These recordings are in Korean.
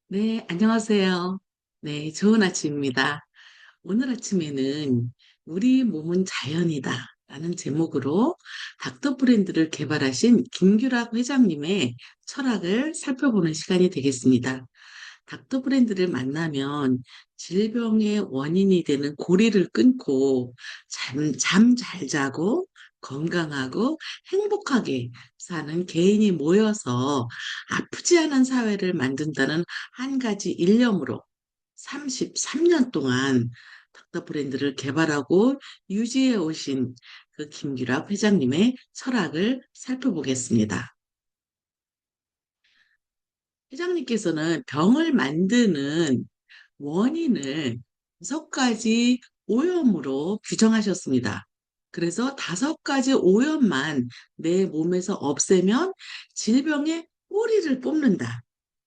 네, 안녕하세요. 네, 좋은 아침입니다. 오늘 아침에는 우리 몸은 자연이다 라는 제목으로 닥터 브랜드를 개발하신 김규락 회장님의 철학을 살펴보는 시간이 되겠습니다. 닥터 브랜드를 만나면 질병의 원인이 되는 고리를 끊고 잠 잘 자고 건강하고 행복하게 사는 개인이 모여서 아프지 않은 사회를 만든다는 한 가지 일념으로 33년 동안 닥터 브랜드를 개발하고 유지해 오신 그 김규락 회장님의 철학을 살펴보겠습니다. 회장님께서는 병을 만드는 원인을 5가지 오염으로 규정하셨습니다. 그래서 5가지 오염만 내 몸에서 없애면 질병의 뿌리를 뽑는다.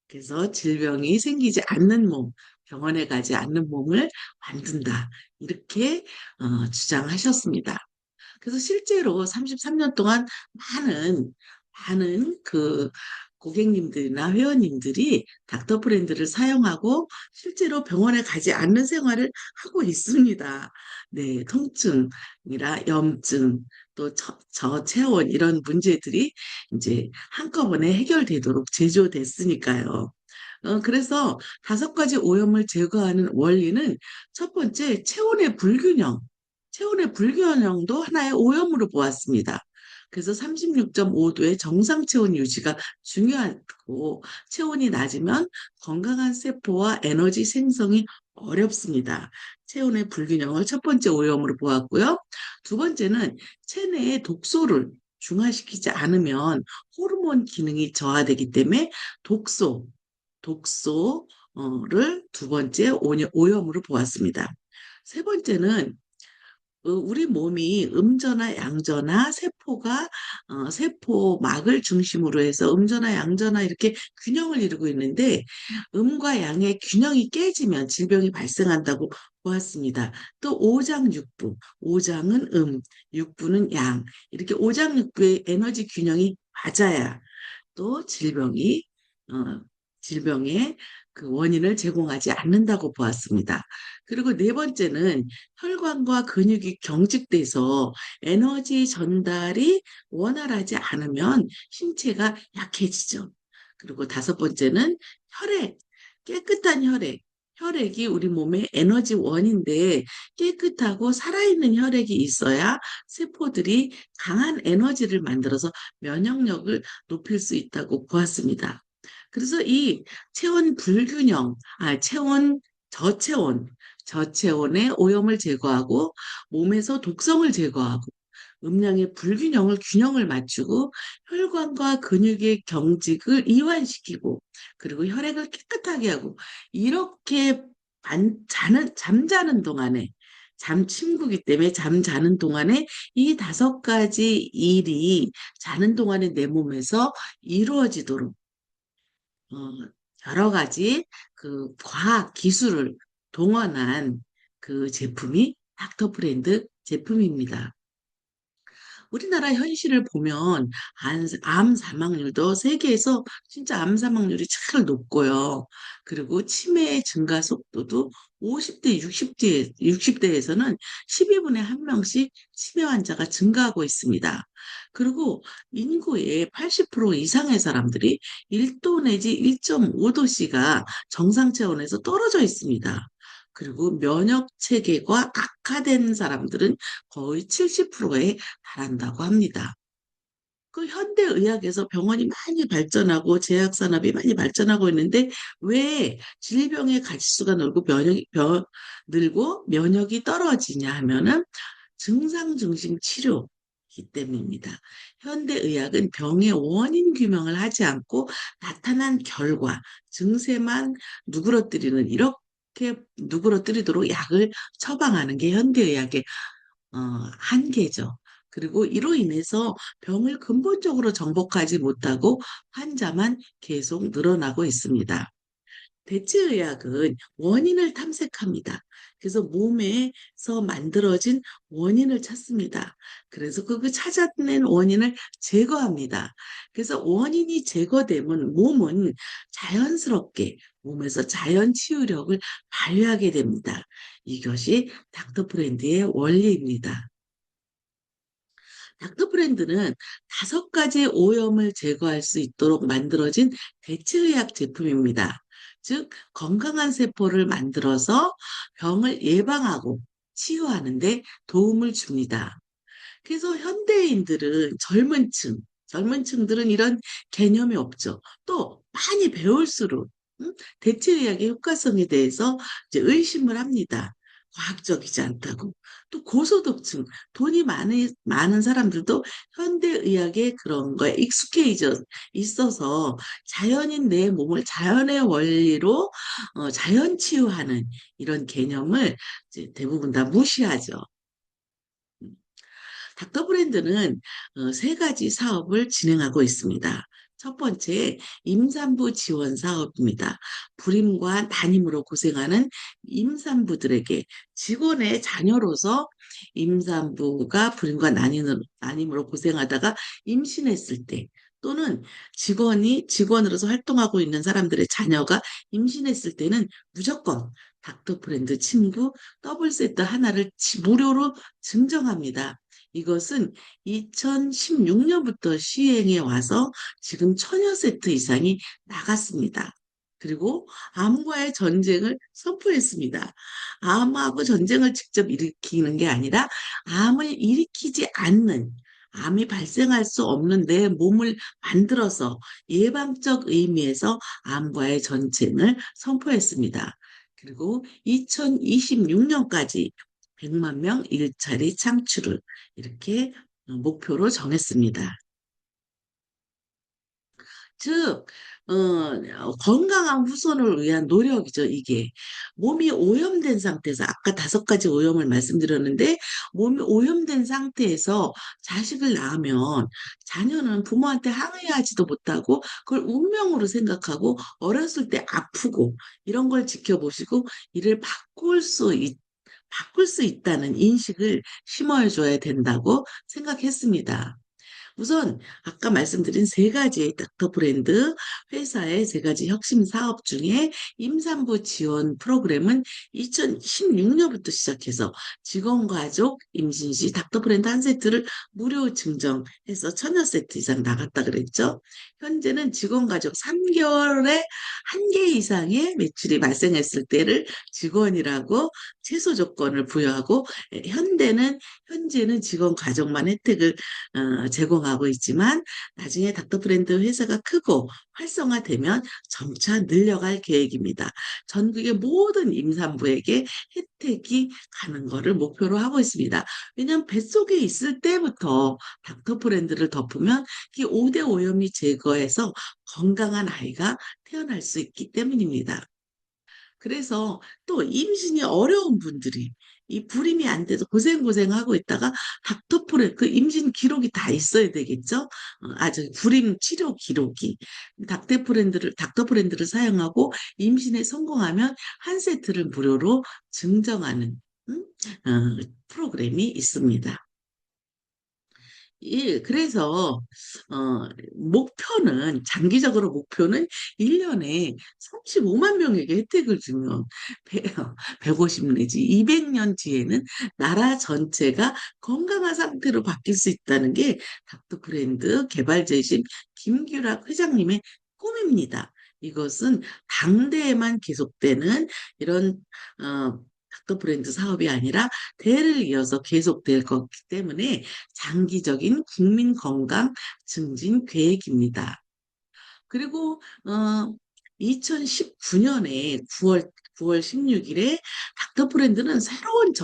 그래서 질병이 생기지 않는 몸, 병원에 가지 않는 몸을 만든다. 이렇게 주장하셨습니다. 그래서 실제로 33년 동안 많은 그 고객님들이나 회원님들이 닥터 브랜드를 사용하고 실제로 병원에 가지 않는 생활을 하고 있습니다. 네, 통증이나 염증, 또 저체온 이런 문제들이 이제 한꺼번에 해결되도록 제조됐으니까요. 그래서 5가지 오염을 제거하는 원리는 첫 번째, 체온의 불균형도 하나의 오염으로 보았습니다. 그래서 36.5도의 정상 체온 유지가 중요하고 체온이 낮으면 건강한 세포와 에너지 생성이 어렵습니다. 체온의 불균형을 첫 번째 오염으로 보았고요. 두 번째는 체내의 독소를 중화시키지 않으면 호르몬 기능이 저하되기 때문에 독소, 독소를 두 번째 오염으로 보았습니다. 세 번째는 우리 몸이 음전화, 양전화, 세포막을 중심으로 해서 음전화, 양전화 이렇게 균형을 이루고 있는데, 음과 양의 균형이 깨지면 질병이 발생한다고 보았습니다. 또 오장육부, 오장은 육부는 양, 이렇게 오장육부의 에너지 균형이 맞아야 또 어, 질병의 그 원인을 제공하지 않는다고 보았습니다. 그리고 네 번째는 혈관과 근육이 경직돼서 에너지 전달이 원활하지 않으면 신체가 약해지죠. 그리고 다섯 번째는 혈액, 깨끗한 혈액. 혈액이 우리 몸의 에너지 원인데 깨끗하고 살아있는 혈액이 있어야 세포들이 강한 에너지를 만들어서 면역력을 높일 수 있다고 보았습니다. 그래서 이 체온 불균형, 저체온, 저체온의 오염을 제거하고 몸에서 독성을 제거하고 음량의 불균형을 균형을 맞추고 혈관과 근육의 경직을 이완시키고 그리고 혈액을 깨끗하게 하고 이렇게 잠자는 동안에 침구기 때문에 잠자는 동안에 이 5가지 일이 자는 동안에 내 몸에서 이루어지도록 어, 여러 가지 그 과학 기술을 동원한 그 제품이 닥터 브랜드 제품입니다. 우리나라 현실을 보면 암 사망률도 세계에서 진짜 암 사망률이 제일 높고요. 그리고 치매 증가 속도도 50대, 60대에서는 12분에 1명씩 치매 환자가 증가하고 있습니다. 그리고 인구의 80% 이상의 사람들이 1도 내지 1.5도씨가 정상 체온에서 떨어져 있습니다. 그리고 면역 체계가 악화된 사람들은 거의 70%에 달한다고 합니다. 그 현대의학에서 병원이 많이 발전하고 제약산업이 많이 발전하고 있는데 왜 질병의 가지수가 늘고 면역이 떨어지냐 하면은 증상 중심 치료이기 때문입니다. 현대의학은 병의 원인 규명을 하지 않고 나타난 결과, 증세만 누그러뜨리도록 약을 처방하는 게 현대의학의 어, 한계죠. 그리고 이로 인해서 병을 근본적으로 정복하지 못하고 환자만 계속 늘어나고 있습니다. 대체의학은 원인을 탐색합니다. 그래서 몸에서 만들어진 원인을 찾습니다. 그래서 그 찾아낸 원인을 제거합니다. 그래서 원인이 제거되면 몸은 자연스럽게 몸에서 자연 치유력을 발휘하게 됩니다. 이것이 닥터 프렌드의 원리입니다. 닥터 프렌드는 5가지의 오염을 제거할 수 있도록 만들어진 대체의학 제품입니다. 즉, 건강한 세포를 만들어서 병을 예방하고 치유하는 데 도움을 줍니다. 그래서 현대인들은 젊은 층들은 이런 개념이 없죠. 또 많이 배울수록 대체의학의 효과성에 대해서 이제 의심을 합니다. 과학적이지 않다고. 또 고소득층, 돈이 많은 사람들도 현대의학의 그런 거에 익숙해져 있어서 자연인 내 몸을 자연의 원리로 자연 치유하는 이런 개념을 이제 대부분 다 무시하죠. 닥터 브랜드는 3가지 사업을 진행하고 있습니다. 첫 번째, 임산부 지원 사업입니다. 불임과 난임으로 고생하는 임산부들에게 직원의 자녀로서 임산부가 불임과 난임으로 고생하다가 임신했을 때 또는 직원으로서 활동하고 있는 사람들의 자녀가 임신했을 때는 무조건 닥터 브랜드 침구 더블 세트 하나를 무료로 증정합니다. 이것은 2016년부터 시행해 와서 지금 1000여 세트 이상이 나갔습니다. 그리고 암과의 전쟁을 선포했습니다. 암하고 전쟁을 직접 일으키는 게 아니라 암을 일으키지 않는 암이 발생할 수 없는 내 몸을 만들어서 예방적 의미에서 암과의 전쟁을 선포했습니다. 그리고 2026년까지 100만 명 일자리 창출을 이렇게 목표로 정했습니다. 즉, 건강한 후손을 위한 노력이죠, 이게. 몸이 오염된 상태에서, 아까 5가지 오염을 말씀드렸는데, 몸이 오염된 상태에서 자식을 낳으면 자녀는 부모한테 항의하지도 못하고, 그걸 운명으로 생각하고, 어렸을 때 아프고, 이런 걸 지켜보시고, 이를 바꿀 수 있다는 인식을 심어줘야 된다고 생각했습니다. 우선 아까 말씀드린 3가지의 닥터 브랜드 회사의 3가지 혁신 사업 중에 임산부 지원 프로그램은 2016년부터 시작해서 직원 가족 임신 시 닥터 브랜드 한 세트를 무료 증정해서 1000여 세트 이상 나갔다 그랬죠. 현재는 직원 가족 3개월에 한 개 이상의 매출이 발생했을 때를 직원이라고 최소 조건을 부여하고 현재는 직원 가족만 혜택을 제공하고 있지만 나중에 닥터 브랜드 회사가 크고 활성화되면 점차 늘려갈 계획입니다. 전국의 모든 임산부에게 혜택이 가는 것을 목표로 하고 있습니다. 왜냐하면 뱃속에 있을 때부터 닥터 브랜드를 덮으면 이 5대 오염이 제거해서 건강한 아이가 태어날 수 있기 때문입니다. 그래서 또 임신이 어려운 분들이 이 불임이 안 돼서 고생하고 있다가 닥터폴에 그 임신 기록이 다 있어야 되겠죠? 저기 불임 치료 기록이 닥터브랜드를 사용하고 임신에 성공하면 한 세트를 무료로 증정하는 음? 프로그램이 있습니다. 예, 그래서, 장기적으로 목표는 1년에 35만 명에게 혜택을 주면, 150 내지 200년 뒤에는 나라 전체가 건강한 상태로 바뀔 수 있다는 게 닥터 브랜드 개발자이신 김규락 회장님의 꿈입니다. 이것은 당대에만 계속되는 이런, 닥터 브랜드 사업이 아니라 대를 이어서 계속될 거기 때문에 장기적인 국민 건강 증진 계획입니다. 그리고 2019년에 9월 16일에 닥터 브랜드는 새로운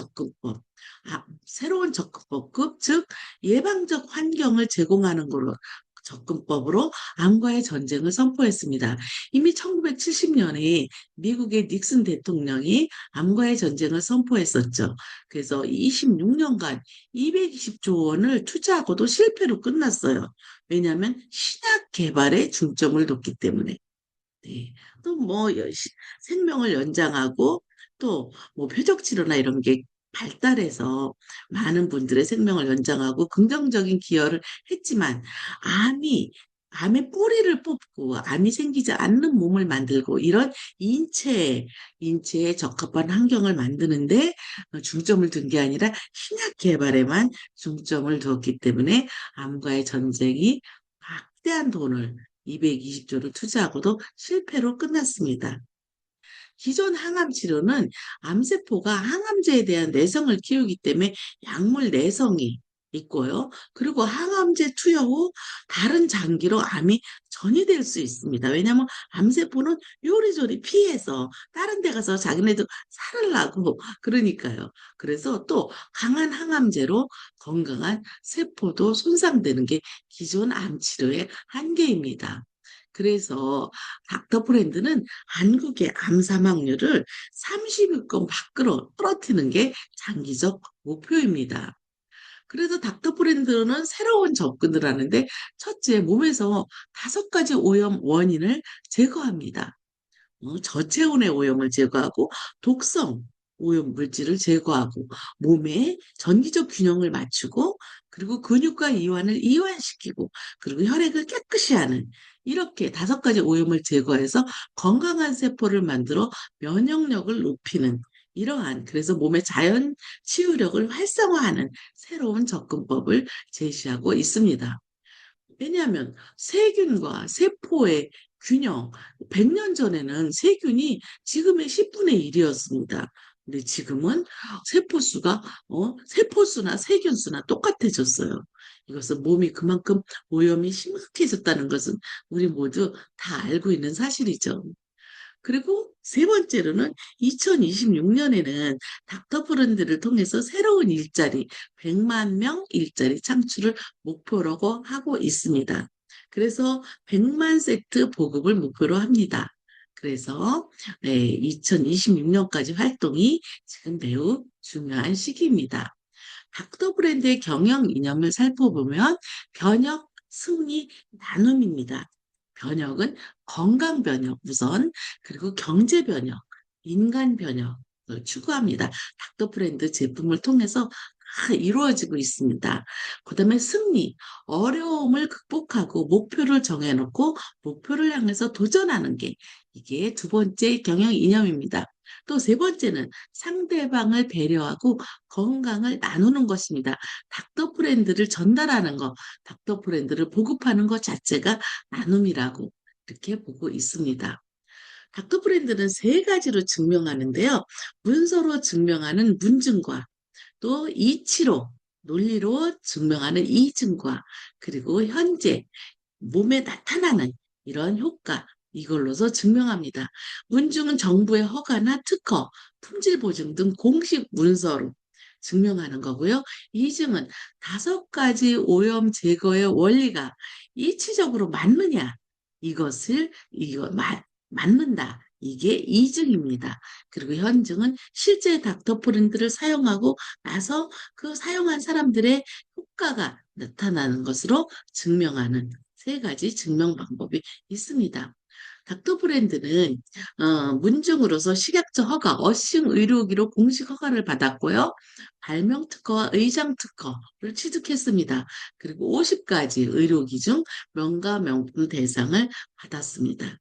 접근법, 즉 예방적 환경을 제공하는 걸로 접근법으로 암과의 전쟁을 선포했습니다. 이미 1970년에 미국의 닉슨 대통령이 암과의 전쟁을 선포했었죠. 그래서 26년간 220조 원을 투자하고도 실패로 끝났어요. 왜냐하면 신약 개발에 중점을 뒀기 때문에. 네. 또 뭐 생명을 연장하고 또 뭐 표적 치료나 이런 게 발달해서 많은 분들의 생명을 연장하고 긍정적인 기여를 했지만 암이 암의 뿌리를 뽑고 암이 생기지 않는 몸을 만들고 이런 인체에 적합한 환경을 만드는데 중점을 둔 게 아니라 신약 개발에만 중점을 두었기 때문에 암과의 전쟁이 막대한 돈을 220조를 투자하고도 실패로 끝났습니다. 기존 항암 치료는 암세포가 항암제에 대한 내성을 키우기 때문에 약물 내성이 있고요. 그리고 항암제 투여 후 다른 장기로 암이 전이될 수 있습니다. 왜냐하면 암세포는 요리조리 피해서 다른 데 가서 자기네도 살으려고 그러니까요. 그래서 또 강한 항암제로 건강한 세포도 손상되는 게 기존 암 치료의 한계입니다. 그래서 닥터프렌드는 한국의 암 사망률을 30위권 밖으로 떨어뜨리는 게 장기적 목표입니다. 그래서 닥터프렌드는 새로운 접근을 하는데 첫째, 몸에서 5가지 오염 원인을 제거합니다. 저체온의 오염을 제거하고 독성 오염 물질을 제거하고 몸의 전기적 균형을 맞추고 그리고 근육과 이완을 이완시키고 그리고 혈액을 깨끗이 하는 이렇게 5가지 오염을 제거해서 건강한 세포를 만들어 면역력을 높이는 이러한 그래서 몸의 자연 치유력을 활성화하는 새로운 접근법을 제시하고 있습니다. 왜냐하면 세균과 세포의 균형, 100년 전에는 세균이 지금의 10분의 1이었습니다. 근데 지금은 세포수나 세균수나 똑같아졌어요. 이것은 몸이 그만큼 오염이 심각해졌다는 것은 우리 모두 다 알고 있는 사실이죠. 그리고 세 번째로는 2026년에는 닥터브랜드를 통해서 새로운 일자리, 100만 명 일자리 창출을 목표로 하고 있습니다. 그래서 100만 세트 보급을 목표로 합니다. 그래서 2026년까지 활동이 지금 매우 중요한 시기입니다. 닥터브랜드의 경영 이념을 살펴보면 변혁, 승리, 나눔입니다. 변혁은 건강 변혁 우선, 그리고 경제 변혁, 인간 변혁을 추구합니다. 닥터브랜드 제품을 통해서 다 이루어지고 있습니다. 그 다음에 승리, 어려움을 극복하고 목표를 정해놓고 목표를 향해서 도전하는 게 이게 두 번째 경영 이념입니다. 또 세 번째는 상대방을 배려하고 건강을 나누는 것입니다. 닥터 브랜드를 전달하는 것, 닥터 브랜드를 보급하는 것 자체가 나눔이라고 이렇게 보고 있습니다. 닥터 브랜드는 3가지로 증명하는데요. 문서로 증명하는 문증과 또 이치로, 논리로 증명하는 이증과 그리고 현재 몸에 나타나는 이런 효과, 이걸로서 증명합니다. 문중은 정부의 허가나 특허, 품질 보증 등 공식 문서로 증명하는 거고요. 이증은 5가지 오염 제거의 원리가 일치적으로 맞느냐, 맞는다. 이게 이증입니다. 그리고 현증은 실제 닥터프렌드를 사용하고 나서 그 사용한 사람들의 효과가 나타나는 것으로 증명하는 3가지 증명 방법이 있습니다. 닥터 브랜드는 문증으로서 식약처 허가, 어싱 의료기로 공식 허가를 받았고요. 발명 특허와 의장 특허를 취득했습니다. 그리고 50가지 의료기 중 명가 명품 대상을 받았습니다.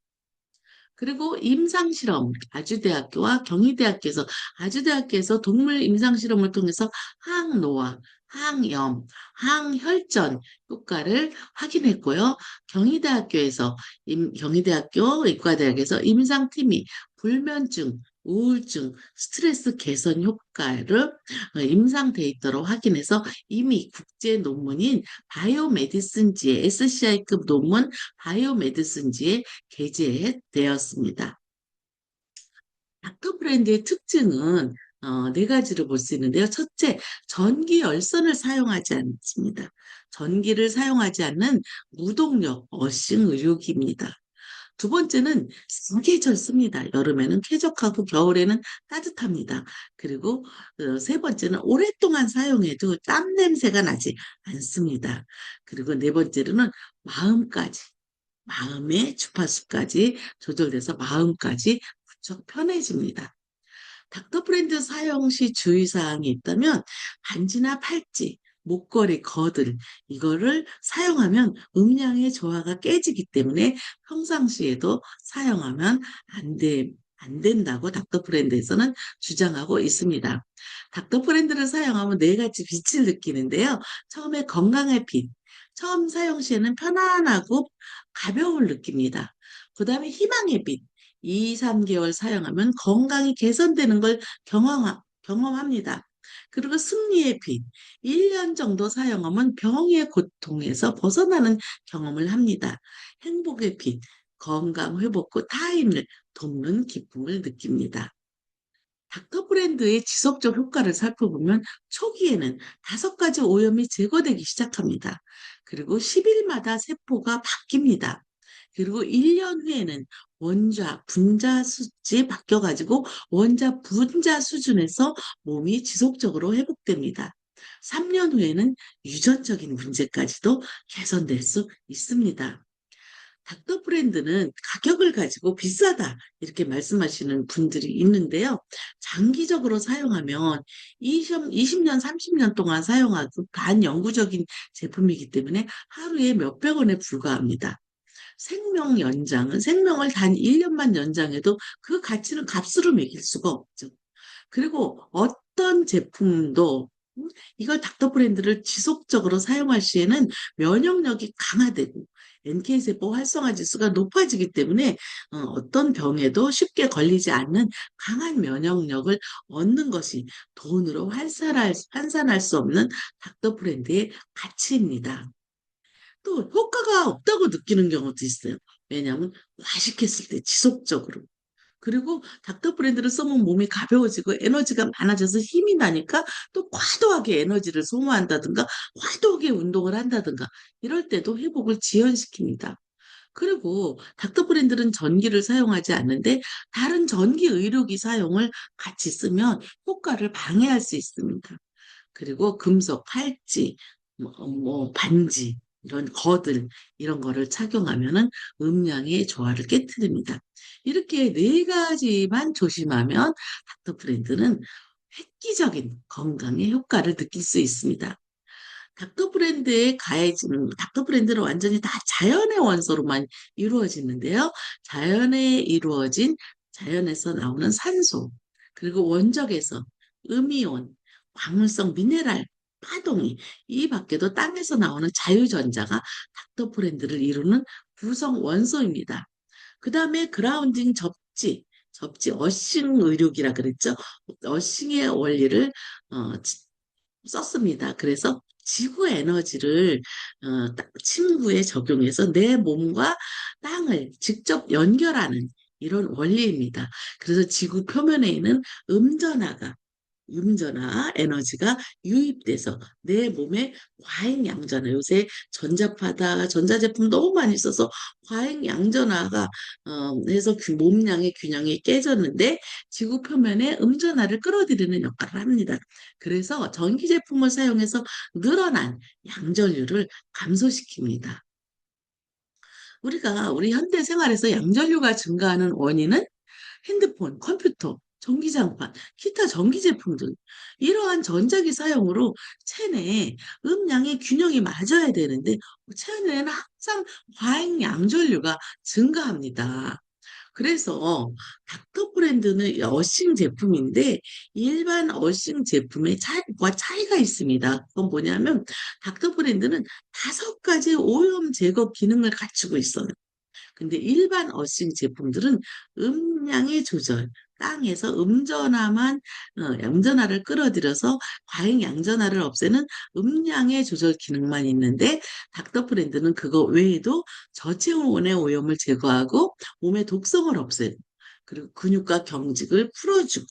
그리고 임상실험, 아주대학교와 경희대학교에서, 아주대학교에서 동물 임상실험을 통해서 항노화, 항염, 항혈전 효과를 확인했고요. 경희대학교 의과대학에서 임상팀이 불면증, 우울증, 스트레스 개선 효과를 임상 데이터로 확인해서 이미 국제 논문인 바이오메디슨지에 SCI급 논문 바이오메디슨지에 게재되었습니다. 닥터 브랜드의 특징은 4가지로 볼 수 있는데요. 첫째, 전기 열선을 사용하지 않습니다. 전기를 사용하지 않는 무동력 어싱 의료기입니다. 두 번째는 사계절 씁니다. 여름에는 쾌적하고 겨울에는 따뜻합니다. 그리고 세 번째는 오랫동안 사용해도 땀 냄새가 나지 않습니다. 그리고 네 번째로는 마음까지, 마음의 주파수까지 조절돼서 마음까지 무척 편해집니다. 닥터 브랜드 사용 시 주의사항이 있다면 반지나 팔찌, 목걸이, 거들 이거를 사용하면 음양의 조화가 깨지기 때문에 평상시에도 사용하면 안 된다고 닥터 브랜드에서는 주장하고 있습니다. 닥터 브랜드를 사용하면 네 가지 빛을 느끼는데요. 처음에 건강의 빛, 처음 사용 시에는 편안하고 가벼움을 느낍니다. 그 다음에 희망의 빛, 2, 3개월 사용하면 건강이 개선되는 걸 경험합니다. 그리고 승리의 빛, 1년 정도 사용하면 병의 고통에서 벗어나는 경험을 합니다. 행복의 빛, 건강 회복과 타인을 돕는 기쁨을 느낍니다. 닥터 브랜드의 지속적 효과를 살펴보면 초기에는 5가지 오염이 제거되기 시작합니다. 그리고 10일마다 세포가 바뀝니다. 그리고 1년 후에는 원자, 분자 수치 바뀌어가지고 원자, 분자 수준에서 몸이 지속적으로 회복됩니다. 3년 후에는 유전적인 문제까지도 개선될 수 있습니다. 닥터 브랜드는 가격을 가지고 비싸다 이렇게 말씀하시는 분들이 있는데요. 장기적으로 사용하면 20년, 30년 동안 사용하고 반영구적인 제품이기 때문에 하루에 몇백 원에 불과합니다. 생명 연장은 생명을 단 1년만 연장해도 그 가치는 값으로 매길 수가 없죠. 그리고 어떤 제품도 이걸 닥터 브랜드를 지속적으로 사용할 시에는 면역력이 강화되고 NK세포 활성화 지수가 높아지기 때문에 어떤 병에도 쉽게 걸리지 않는 강한 면역력을 얻는 것이 돈으로 환산할 수 없는 닥터 브랜드의 가치입니다. 또 효과가 없다고 느끼는 경우도 있어요. 왜냐하면 과식했을 때 지속적으로. 그리고 닥터 브랜드를 쓰면 몸이 가벼워지고 에너지가 많아져서 힘이 나니까 또 과도하게 에너지를 소모한다든가 과도하게 운동을 한다든가 이럴 때도 회복을 지연시킵니다. 그리고 닥터 브랜드는 전기를 사용하지 않는데 다른 전기 의료기 사용을 같이 쓰면 효과를 방해할 수 있습니다. 그리고 금속, 팔찌, 반지, 이런 거들, 이런 거를 착용하면은 음양의 조화를 깨뜨립니다. 이렇게 네 가지만 조심하면 닥터 브랜드는 획기적인 건강의 효과를 느낄 수 있습니다. 닥터 브랜드는 완전히 다 자연의 원소로만 이루어지는데요. 자연에 이루어진, 자연에서 나오는 산소, 그리고 원적에서 음이온, 광물성 미네랄, 파동이, 이 밖에도 땅에서 나오는 자유전자가 닥터 브랜드를 이루는 구성 원소입니다. 그 다음에 그라운딩 접지, 어싱 의료기라 그랬죠. 어싱의 원리를 어, 썼습니다. 그래서 지구 에너지를 침구에 적용해서 내 몸과 땅을 직접 연결하는 이런 원리입니다. 그래서 지구 표면에 있는 음전하가 음전화 에너지가 유입돼서 내 몸에 과잉양전화, 요새 전자파다 전자제품 너무 많이 써서 과잉양전화가 해서 몸량의 균형이 깨졌는데 지구 표면에 음전화를 끌어들이는 역할을 합니다. 그래서 전기 제품을 사용해서 늘어난 양전류를 감소시킵니다. 우리 현대 생활에서 양전류가 증가하는 원인은 핸드폰, 컴퓨터, 전기장판, 기타 전기 제품들, 이러한 전자기 사용으로 체내에 음양의 균형이 맞아야 되는데 체내에는 항상 과잉 양전류가 증가합니다. 그래서 닥터 브랜드는 어싱 제품인데 일반 어싱 제품의 차이가 있습니다. 그건 뭐냐면 닥터 브랜드는 5가지 오염 제거 기능을 갖추고 있어요. 근데 일반 어싱 제품들은 음량의 조절, 땅에서 음전화를 끌어들여서 과잉 양전화를 없애는 음량의 조절 기능만 있는데 닥터 브랜드는 그거 외에도 저체온의 오염을 제거하고 몸의 독성을 없애고 그리고 근육과 경직을 풀어주고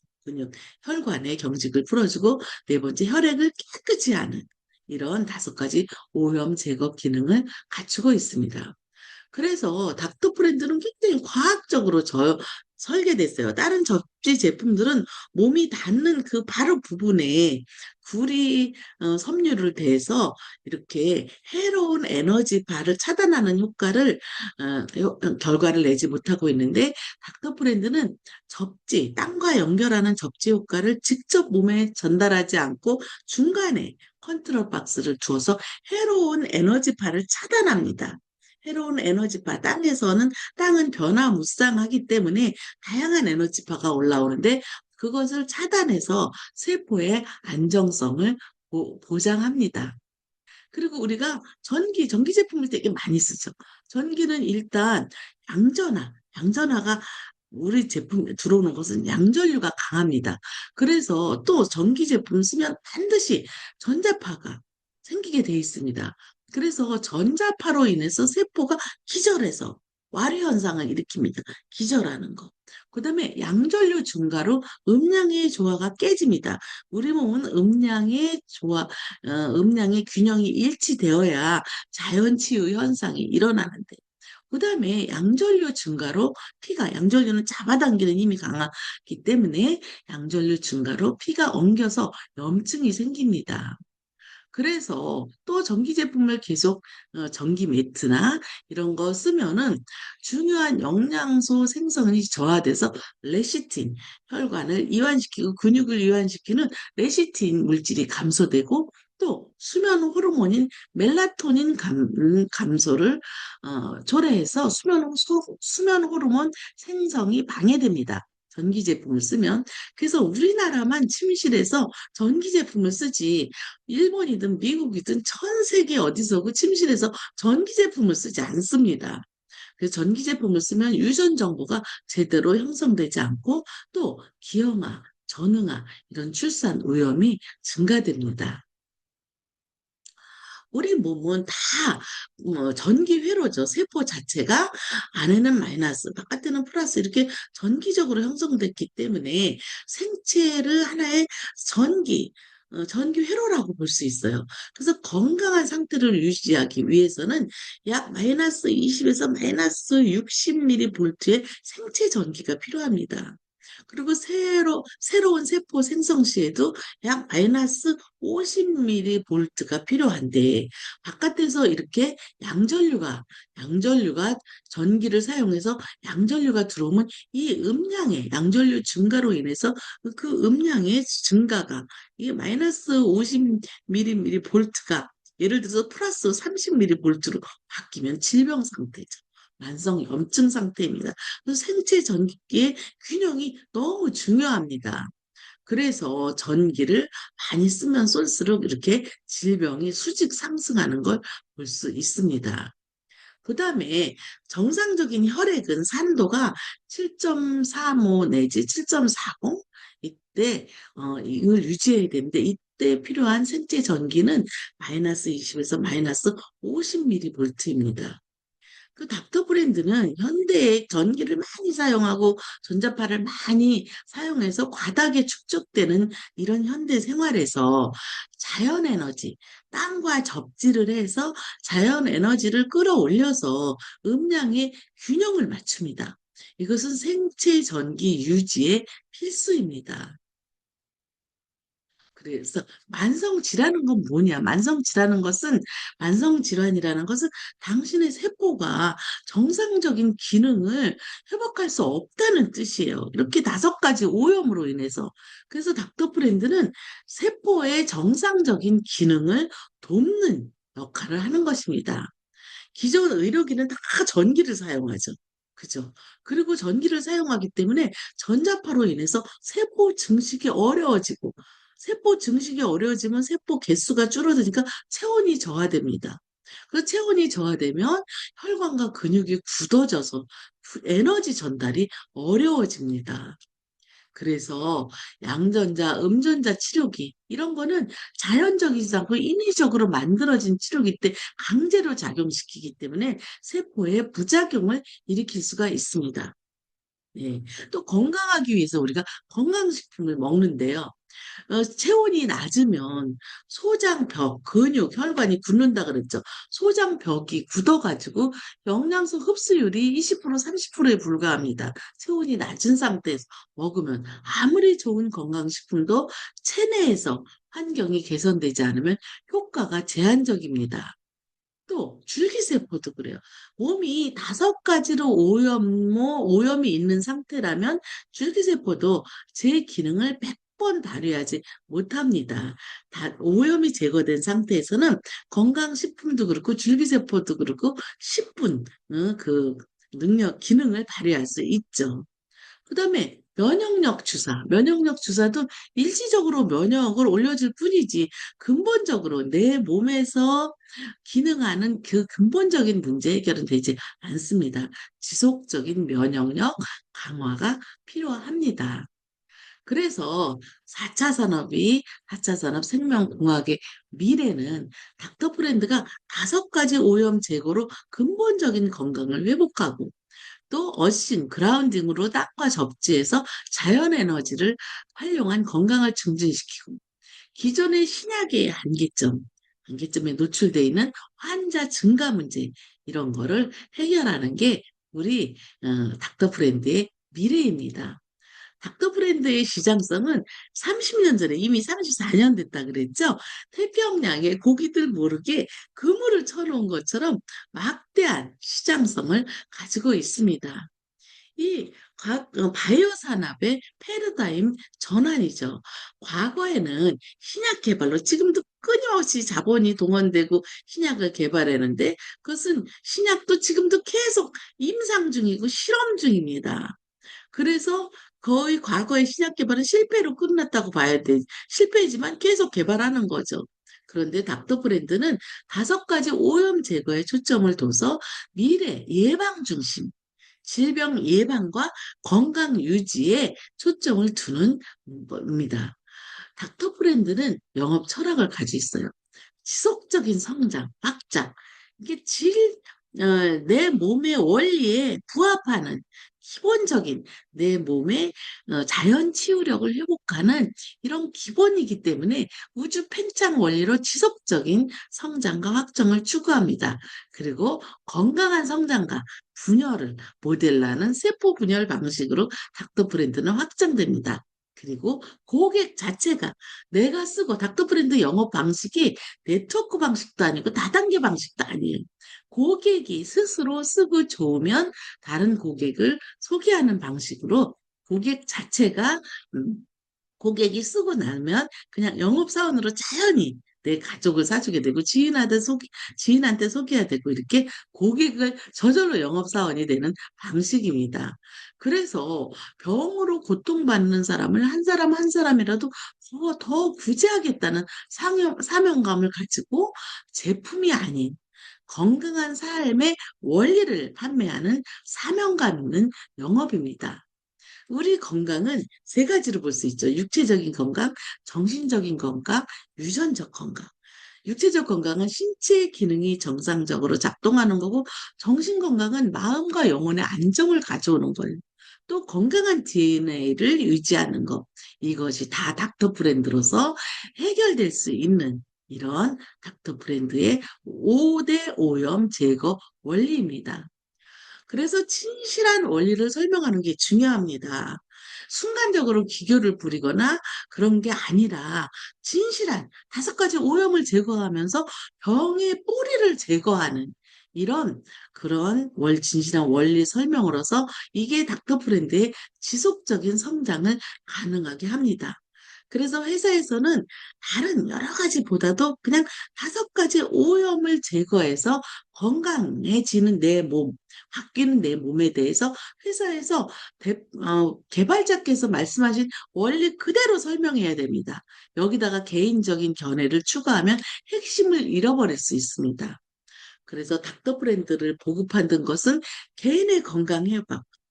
혈관의 경직을 풀어주고 네 번째 혈액을 깨끗이 하는 이런 5가지 오염 제거 기능을 갖추고 있습니다. 그래서 닥터 브랜드는 굉장히 과학적으로 설계됐어요. 다른 접지 제품들은 몸이 닿는 그 바로 부분에 섬유를 대서 이렇게 해로운 에너지바를 차단하는 결과를 내지 못하고 있는데 닥터 브랜드는 땅과 연결하는 접지 효과를 직접 몸에 전달하지 않고 중간에 컨트롤 박스를 주어서 해로운 에너지파를 차단합니다. 해로운 에너지파, 땅은 변화무쌍하기 때문에 다양한 에너지파가 올라오는데 그것을 차단해서 세포의 안정성을 보장합니다. 그리고 우리가 전기 제품을 되게 많이 쓰죠. 전기는 일단 양전화가 우리 제품에 들어오는 것은 양전류가 강합니다. 그래서 또 전기 제품 쓰면 반드시 전자파가 생기게 돼 있습니다. 그래서 전자파로 인해서 세포가 기절해서 와류 현상을 일으킵니다. 기절하는 거. 그다음에 양전류 증가로 음양의 조화가 깨집니다. 우리 몸은 음양의 균형이 일치되어야 자연치유 현상이 일어나는데, 그 다음에 양전류 증가로 양전류는 잡아당기는 힘이 강하기 때문에 양전류 증가로 피가 엉겨서 염증이 생깁니다. 그래서 또 전기 제품을 계속 전기 매트나 이런 거 쓰면은 중요한 영양소 생성이 저하돼서 레시틴, 혈관을 이완시키고 근육을 이완시키는 레시틴 물질이 감소되고 또 수면 호르몬인 멜라토닌 감소를 초래해서 수면 호르몬 생성이 방해됩니다. 전기 제품을 쓰면. 그래서 우리나라만 침실에서 전기 제품을 쓰지 일본이든 미국이든 전 세계 어디서 그 침실에서 전기 제품을 쓰지 않습니다. 그래서 전기 제품을 쓰면 유전 정보가 제대로 형성되지 않고 또 기형아, 전응아 이런 출산 위험이 증가됩니다. 우리 몸은 다 전기 회로죠. 세포 자체가 안에는 마이너스, 바깥에는 플러스 이렇게 전기적으로 형성됐기 때문에 생체를 하나의 전기, 전기 회로라고 볼 수 있어요. 그래서 건강한 상태를 유지하기 위해서는 약 마이너스 20에서 마이너스 60mV의 생체 전기가 필요합니다. 그리고 새로운 세포 생성 시에도 약 마이너스 50mV가 필요한데, 바깥에서 이렇게 양전류가 전기를 사용해서 양전류가 들어오면 이 양전류 증가로 인해서 그 음량의 증가가, 이게 마이너스 50mV가 예를 들어서 플러스 30mV로 바뀌면 질병 상태죠. 만성 염증 상태입니다. 생체 전기의 균형이 너무 중요합니다. 그래서 전기를 많이 쓰면 쏠수록 이렇게 질병이 수직 상승하는 걸 볼 수 있습니다. 그 다음에 정상적인 혈액은 산도가 7.35 내지 7.40 이때 이걸 유지해야 되는데 이때 필요한 생체 전기는 마이너스 20에서 마이너스 50mV입니다. 그 닥터 브랜드는 현대에 전기를 많이 사용하고 전자파를 많이 사용해서 과다하게 축적되는 이런 현대 생활에서 자연 에너지, 땅과 접지를 해서 자연 에너지를 끌어올려서 음량의 균형을 맞춥니다. 이것은 생체 전기 유지의 필수입니다. 그래서 만성질환은 건 뭐냐? 만성질환이라는 것은 당신의 세포가 정상적인 기능을 회복할 수 없다는 뜻이에요. 이렇게 5가지 오염으로 인해서. 그래서 닥터프렌드는 세포의 정상적인 기능을 돕는 역할을 하는 것입니다. 기존 의료기는 다 전기를 사용하죠. 그죠? 그리고 전기를 사용하기 때문에 전자파로 인해서 세포 증식이 어려워지면 세포 개수가 줄어드니까 체온이 저하됩니다. 그 체온이 저하되면 혈관과 근육이 굳어져서 에너지 전달이 어려워집니다. 그래서 양전자, 음전자 치료기 이런 거는 자연적이지 않고 인위적으로 만들어진 치료기 때 강제로 작용시키기 때문에 세포에 부작용을 일으킬 수가 있습니다. 네. 또 건강하기 위해서 우리가 건강식품을 먹는데요. 체온이 낮으면 소장벽, 근육, 혈관이 굳는다 그랬죠. 소장벽이 굳어가지고 영양소 흡수율이 20%, 30%에 불과합니다. 체온이 낮은 상태에서 먹으면 아무리 좋은 건강식품도 체내에서 환경이 개선되지 않으면 효과가 제한적입니다. 또 줄기세포도 그래요. 몸이 5가지로 오염이 있는 상태라면 줄기세포도 제 기능을 10번 발휘하지 못합니다. 오염이 제거된 상태에서는 건강식품도 그렇고 줄기세포도 그렇고 10분 그 기능을 발휘할 수 있죠. 그다음에 면역력 주사. 면역력 주사도 일시적으로 면역을 올려줄 뿐이지 근본적으로 내 몸에서 기능하는 그 근본적인 문제 해결은 되지 않습니다. 지속적인 면역력 강화가 필요합니다. 그래서 4차 산업 생명공학의 미래는 닥터 브랜드가 5가지 오염 제거로 근본적인 건강을 회복하고 또 어싱, 그라운딩으로 땅과 접지해서 자연 에너지를 활용한 건강을 증진시키고 기존의 신약의 한계점에 노출되어 있는 환자 증가 문제 이런 거를 해결하는 게 우리 닥터 브랜드의 미래입니다. 닥터 브랜드의 시장성은 30년 전에 이미 34년 됐다 그랬죠. 태평양에 고기들 모르게 그물을 쳐놓은 것처럼 막대한 시장성을 가지고 있습니다. 이 바이오 산업의 패러다임 전환이죠. 과거에는 신약 개발로 지금도 끊임없이 자본이 동원되고 신약을 개발하는데 그것은 신약도 지금도 계속 임상 중이고 실험 중입니다. 그래서 거의 과거의 신약 개발은 실패로 끝났다고 봐야 돼. 실패이지만 계속 개발하는 거죠. 그런데 닥터 브랜드는 5가지 오염 제거에 초점을 둬서 미래 예방 중심, 질병 예방과 건강 유지에 초점을 두는 겁니다. 닥터 브랜드는 영업 철학을 가지고 있어요. 지속적인 성장, 확장. 이게 내 몸의 원리에 부합하는 기본적인 내 몸의 자연 치유력을 회복하는 이런 기본이기 때문에 우주 팽창 원리로 지속적인 성장과 확정을 추구합니다. 그리고 건강한 성장과 분열을 모델하는 세포 분열 방식으로 닥터 브랜드는 확장됩니다. 그리고 고객 자체가 내가 쓰고 닥터 브랜드 영업 방식이 네트워크 방식도 아니고 다단계 방식도 아니에요. 고객이 스스로 쓰고 좋으면 다른 고객을 소개하는 방식으로 고객 자체가 고객이 쓰고 나면 그냥 영업사원으로 자연히 내 가족을 사주게 되고 지인한테 소개해야 되고 이렇게 고객을 저절로 영업사원이 되는 방식입니다. 그래서 병으로 고통받는 사람을 한 사람 한 사람이라도 더 구제하겠다는 사명감을 가지고 제품이 아닌 건강한 삶의 원리를 판매하는 사명감 있는 영업입니다. 우리 건강은 3가지로 볼 수 있죠. 육체적인 건강, 정신적인 건강, 유전적 건강. 육체적 건강은 신체 기능이 정상적으로 작동하는 거고, 정신 건강은 마음과 영혼의 안정을 가져오는 거예요. 또 건강한 DNA를 유지하는 것. 이것이 다 닥터 브랜드로서 해결될 수 있는 이런 닥터 브랜드의 5대 오염 제거 원리입니다. 그래서 진실한 원리를 설명하는 게 중요합니다. 순간적으로 기교를 부리거나 그런 게 아니라 진실한 5가지 오염을 제거하면서 병의 뿌리를 제거하는 이런 그런 진실한 원리 설명으로서 이게 닥터 브랜드의 지속적인 성장을 가능하게 합니다. 그래서 회사에서는 다른 여러 가지보다도 그냥 5가지 오염을 제거해서 건강해지는 내 몸, 바뀌는 내 몸에 대해서 회사에서 개발자께서 말씀하신 원리 그대로 설명해야 됩니다. 여기다가 개인적인 견해를 추가하면 핵심을 잃어버릴 수 있습니다. 그래서 닥터 브랜드를 보급하는 것은 개인의 건강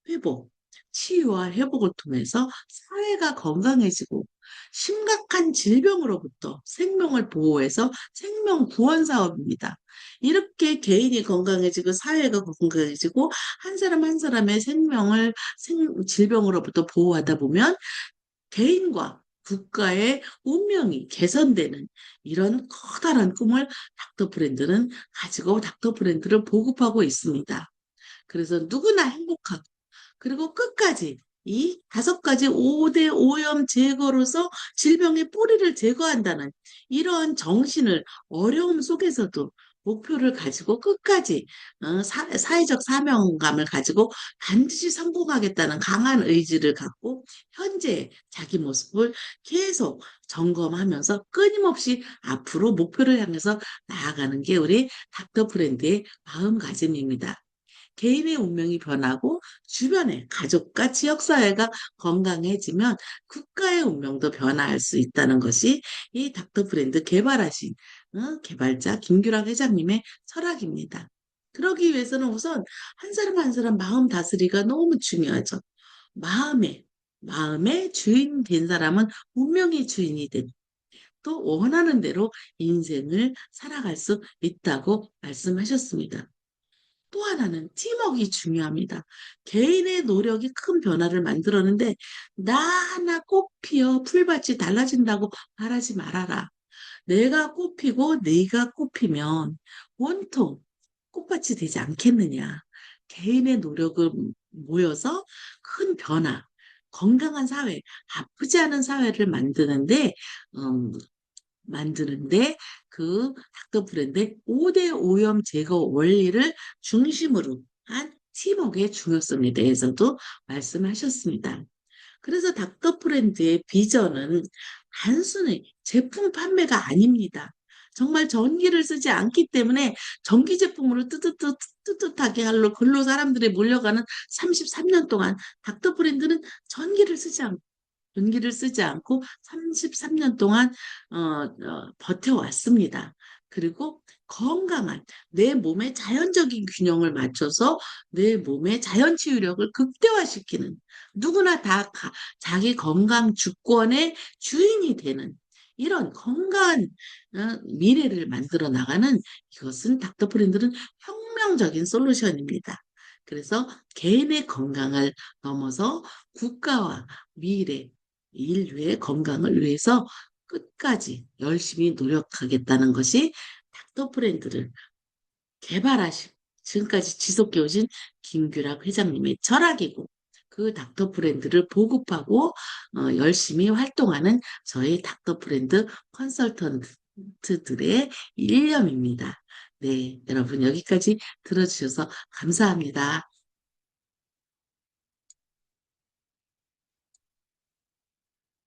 회복, 치유와 회복을 통해서 사회가 건강해지고 심각한 질병으로부터 생명을 보호해서 생명 구원 사업입니다. 이렇게 개인이 건강해지고 사회가 건강해지고 한 사람 한 사람의 질병으로부터 보호하다 보면 개인과 국가의 운명이 개선되는 이런 커다란 꿈을 닥터 브랜드는 가지고 닥터 브랜드를 보급하고 있습니다. 그래서 누구나 행복하고 그리고 끝까지 이 5가지 5대 오염 제거로서 질병의 뿌리를 제거한다는 이런 정신을 어려움 속에서도 목표를 가지고 끝까지 사회적 사명감을 가지고 반드시 성공하겠다는 강한 의지를 갖고 현재 자기 모습을 계속 점검하면서 끊임없이 앞으로 목표를 향해서 나아가는 게 우리 닥터 프렌드의 마음가짐입니다. 개인의 운명이 변하고 주변의 가족과 지역사회가 건강해지면 국가의 운명도 변화할 수 있다는 것이 이 닥터 프렌드 개발하신 개발자 김규락 회장님의 철학입니다. 그러기 위해서는 우선 한 사람 한 사람 마음 다스리기가 너무 중요하죠. 마음의 주인 된 사람은 운명의 주인이 된, 또 원하는 대로 인생을 살아갈 수 있다고 말씀하셨습니다. 또 하나는 팀워크가 중요합니다. 개인의 노력이 큰 변화를 만들었는데 나 하나 꽃 피어 풀밭이 달라진다고 말하지 말아라. 내가 꽃피고 네가 꽃피면 원통 꽃밭이 되지 않겠느냐. 개인의 노력을 모여서 큰 변화, 건강한 사회, 아프지 않은 사회를 음, 만드는데 그 닥터 브랜드의 5대 오염 제거 원리를 중심으로 한 팀워크의 중요성에 대해서도 말씀하셨습니다. 그래서 닥터 프렌드의 비전은 단순히 제품 판매가 아닙니다. 정말 전기를 쓰지 않기 때문에 전기 제품으로 뜨뜻하게 할로 글로 사람들이 몰려가는 33년 동안 닥터 프렌드는 전기를 쓰지 않고 33년 동안 버텨왔습니다. 그리고 건강한 내 몸의 자연적인 균형을 맞춰서 내 몸의 자연 치유력을 극대화시키는, 누구나 다 자기 건강 주권의 주인이 되는 이런 건강한 미래를 만들어 나가는, 이것은 닥터 프렌드는 혁명적인 솔루션입니다. 그래서 개인의 건강을 넘어서 국가와 미래, 인류의 건강을 위해서 끝까지 열심히 노력하겠다는 것이 닥터 프렌드를 개발하신, 지금까지 지속해 오신 김규락 회장님의 철학이고, 그 닥터 프렌드를 보급하고 열심히 활동하는 저희 닥터 프렌드 컨설턴트들의 일념입니다. 네, 여러분 여기까지 들어주셔서 감사합니다.